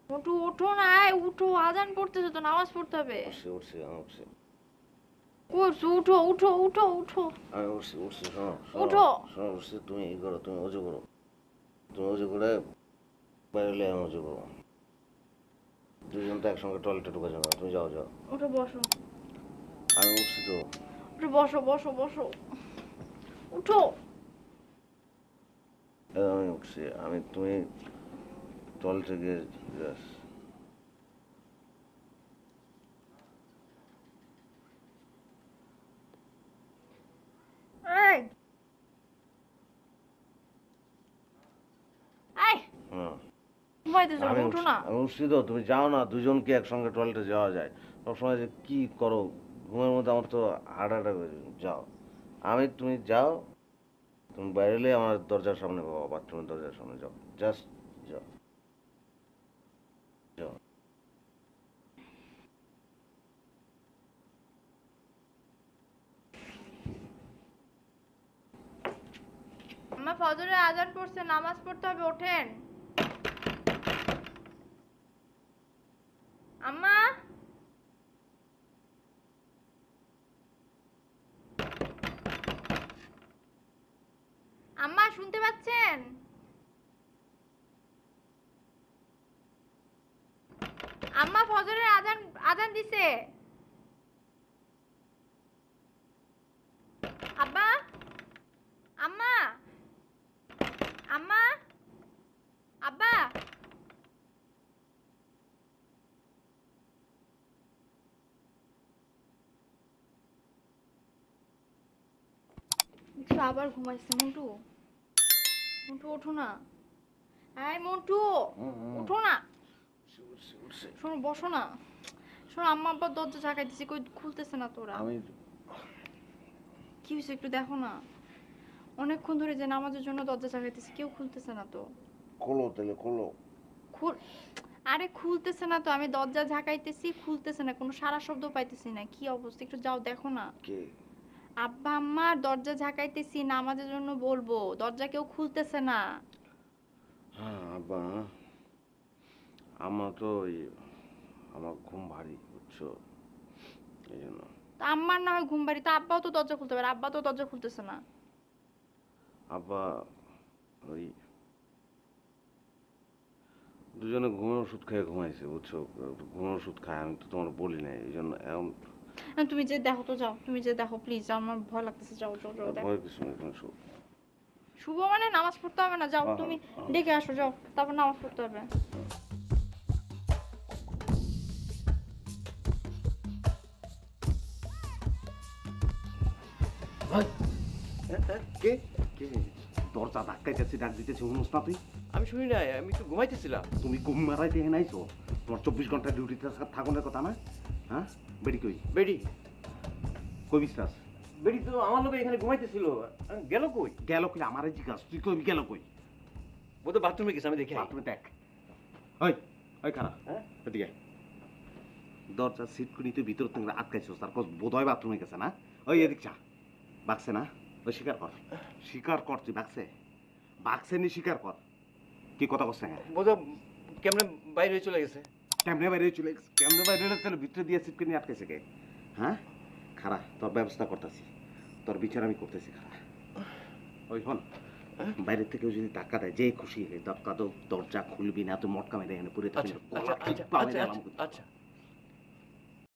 উঠো উঠো না, উঠো, আজান পড়তেছে তো, নামাজ পড়তে হবে। উঠছি উঠছি আমি উঠছি। করছো, উঠো উঠো উঠো উঠো আমি উঠছি উঠছি, শোনো শোনো উঠো। শোনো, উঠছি। তুমি ই করো, তুমি অজু করো। তুমি অজু করে বাইরে আমি অজু করো। দুজন তো একসঙ্গে টয়লেটে ঢুকে যাবে। তুমি যাও যাও। উঠো বসো। আমি উঠছি তো। উঠো বসো বসো বসো। উঠো। আমি উঠছি। তুমি টয়লেটে গিয়ে যাস। এই এই হ্যাঁ ঘুমাইতেছো, আমি উঠো উঠছি। না। আমি উঠছি তো, তুমি যাও না। দুজনকে একসঙ্গে টয়লেটে যাওয়া যায়? সবসময় যে কি করো ঘুমের মধ্যে, আমার তো হার্ট যাও। তুমি যাও। তুমি বাইরে এলে আমার দরজার সামনে বাবা, বাথরুমের দরজার সামনে যাও। জাস্ট যাও যাও। আমার ফজরের আজান পড়ছে, নামাজ পড়তে হবে, ওঠেন। আম্মা। আম্মা শুনতে পাচ্ছেন? আম্মা ফজরের আজান আজান দিছে। আব্বা। আম্মা। আম্মা। আব্বা। দেখছো আবার ঘুমাইছে। মন্টু, মন্টু ওঠো না। এই মন্টু, ওঠো না। শোনো বসো না। শোনো, আম্মা আব্বা দরজা ঝাঁকাইতেছে, কই খুলতেছে না তোরা। আমি কি হয়েছে একটু দেখো না। অনেকক্ষণ ধরে যে নামাজের জন্য দরজা ঝাঁকাইতেছে, কেউ খুলতেছে না তো। খোলো তাহলে খোলো। খুল। আরে খুলতেছে না তো, আমি দরজা ঝাঁকাইতেছি, খুলতেছে না, কোনো সারা শব্দ পাইতেছি না। কি অবস্থা একটু যাও দেখো না। কে? আব্বা আম্মা দরজা ঝাঁকাইতেছি, নামাজের জন্য বলবো, দরজা কেউ খুলতেছে না। হ্যাঁ আব্বা, আমার তো আমার ঘুম ভারী, বুঝছো, এই জন্য। তা আম্মার না হয় ঘুম বাড়ি, তা আব্বাও তো দরজা খুলতে পারে, আব্বা তো দরজা খুলতেছে না। আব্বা ওই দুজনে ঘুমের ওষুধ খেয়ে ঘুমাইছে, বুঝছো। ঘুমের ওষুধ খায়, আমি তো তোমার বলি নাই, এই জন্য এখন। তুমি যে দেখো তো, যাও তুমি যে দেখো প্লিজ, আমার ভয় লাগতেছে, যাও যাও যাও দেখো। ভয় কিছু নেই, তুমি শুভ মানে নামাজ পড়তে হবে না, যাও তুমি ডেকে আসো, যাও তারপর নামাজ পড়তে হবে। কে কে দরজা ধাক্কাইতেছি, ডাক দিতেছি, শুনুস না তুই? আমি শুনি নাই, আমি একটু ঘুমাইতেছিলাম। তুমি ঘুম মারাইতে নাইছো? তোমার 24 ঘন্টা ডিউটিতে থাকুনের কথা না? হ্যাঁ, বেডি কই? বেডি, কই বিশ্বাস? বেডি তো আমার লোক এখানে ঘুমাইতেছিল। গেল কই? গেল কই? আমারে জিজ্ঞাস, তুই কই গেল কই? ও তো বাথরুমে গেছে, আমি দেখি। বাথরুমে দেখ। ওই ওই খারাপ, হ্যাঁ এদিকে দরজা সিট করে তুই ভিতর থেকে আটকাইছিস, তারপর বোধহয় বাথরুমে গেছে না? ওই এদিক চা। বাকছে না? ওই স্বীকার কর, স্বীকার কর, তুই বাকছে বাকছে নি, স্বীকার কর। কি কথা করছে? হ্যাঁ, বোধ কেমনে বাইরে চলে গেছে। কেমনে বাইরে চলে গেছে? কেমনে বাইরে চলে? ভিতরে দিয়ে সিট করে নিয়ে আটকাইছে কে? হ্যাঁ, খারা তোর ব্যবস্থা করতেছি, তোর বিচার আমি করতেছি। খারা ওই হন, বাইরের থেকেও যদি টাকা দেয়, যে খুশি হয়ে ধাক্কা দরজা খুলবি না, তুই মটকা মেরে এখানে পুরে থাকবি। আচ্ছা আচ্ছা আচ্ছা আচ্ছা।